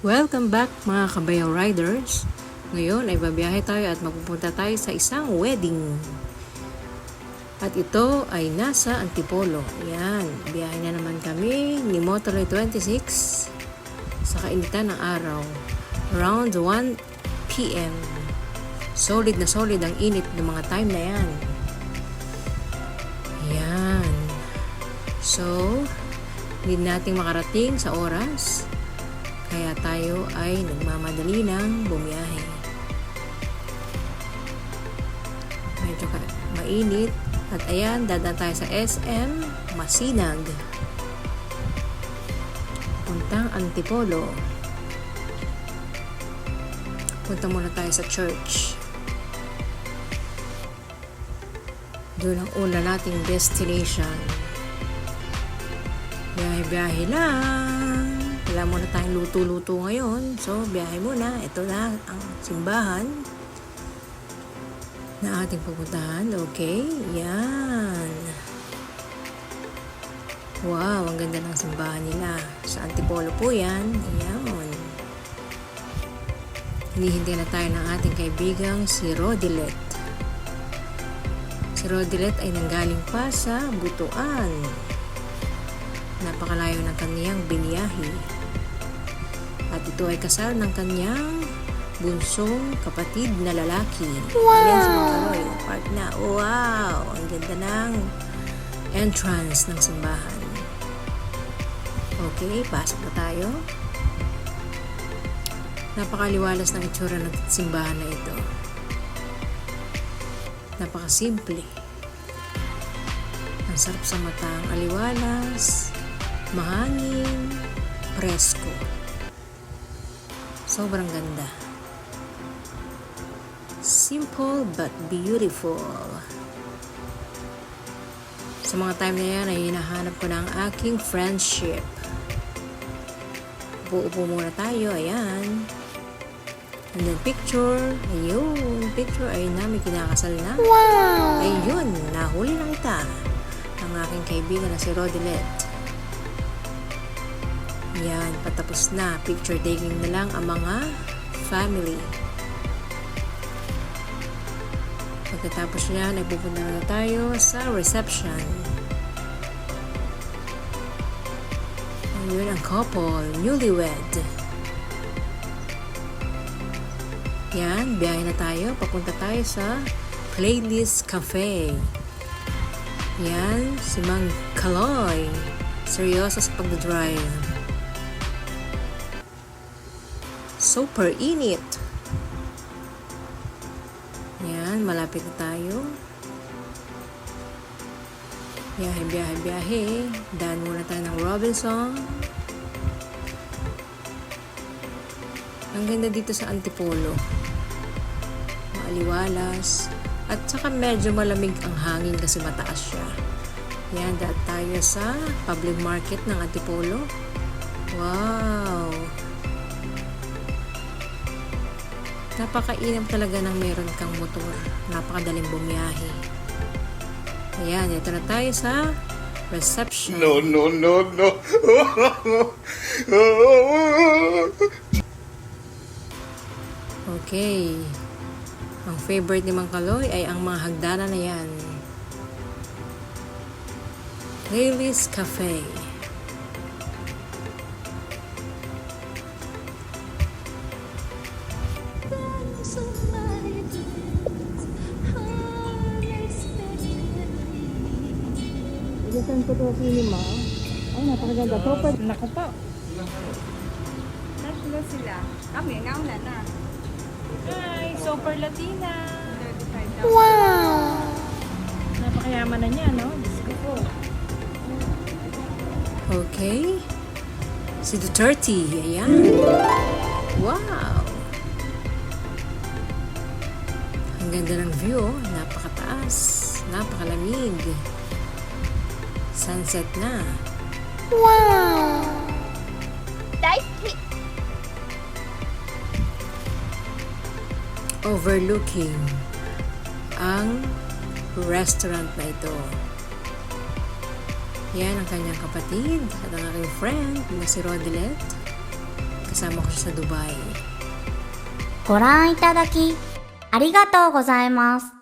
Welcome back mga kabayaw riders. Ngayon ay babiyahe tayo at magpupunta tayo sa isang wedding. At ito ay nasa Antipolo. Yan, biyahe na naman kami ni Motorway 26 sa kainitan ng araw. Around 1 p.m. Solid na solid ang init ng mga time na yan. Yan. So, hindi nating makarating sa oras. Kaya tayo ay nagmamadali ng bumiyahe. Medyo mainit. At ayan, dadaan tayo sa SM Masinag. Puntang Antipolo. Punta muna tayo sa church. Doon ang una nating destination. Biyahe-biyahe lang. Wala muna tayong luto-luto ngayon. So, biyahe muna. Ito na ang simbahan na ating pupuntahan. Okay. Yan. Wow, ang ganda ng simbahan nila. Sa Antipolo po yan. Ayan. Hinihintay na tayo ng ating kaibigang si Rodilet. Si Rodilet ay nanggaling pa sa Butuan. Napakalayo ng kaniyang biniyahe. At ito ay kasal ng kanyang bunsong kapatid na lalaki. Wow! Ayan sa mga kaloy. Park na. Wow! Ang ganda ng entrance ng simbahan. Okay, pasok na tayo. Napakaliwalas ng itsura ng simbahan na ito. Napakasimple. Ang sarap sa mata, ang aliwalas, mahangin, presko. Sobrang ganda. Simple but beautiful. Sa mga time na yan ay hinahanap ko ng aking friendship. Upo muna tayo. Ayan. And then picture. Ayun. Picture ay namin kinakasal na. Wow! Ayun. Nahuli na kita. Ang aking kaibigan na si Rodilet. Yan, patapos na. Picture taking na lang ang mga family. Pagkatapos yan, ay pupunta na tayo sa reception. Ayun ang couple, newlywed. Yan, biyahe na tayo. Papunta tayo sa Playlist Cafe. Yan, si Mang Kaloy. Seryoso sa pagdadrive. Super init. Yan, malapit na tayo. Biyahe. Daan muna tayo ng Robinson. Ang ganda dito sa Antipolo. Maaliwalas. At saka medyo malamig ang hangin kasi mataas siya. Yan, daan tayo sa public market ng Antipolo. Wow! Napakainam talaga ng meron kang motor. Napakadaling bumiyahe. Ayan, ito na tayo sa reception. No. Okay. Ang favorite ni Mang Kaloy ay ang mga hagdanan na yan. Playlist Cafe. Saan ko to sini, ma'am? Ay, napakaganda. Topad. Naku po. Tatlo sila. Kami, nauna na. Ay, super Latina. 35,000. Wow! Napakayaman na niya, no? Diyos ko po. Okay. Si Duterte. Ayan. Wow! Ang ganda ng view. Napakataas. Napakalamig. Sunset na. Wow! Overlooking ang restaurant na ito. Yan ang kanyang kapatid at ang aking friend na si Rodilet. kasama ko siya sa Dubai. ご覧いただきありがとうございます。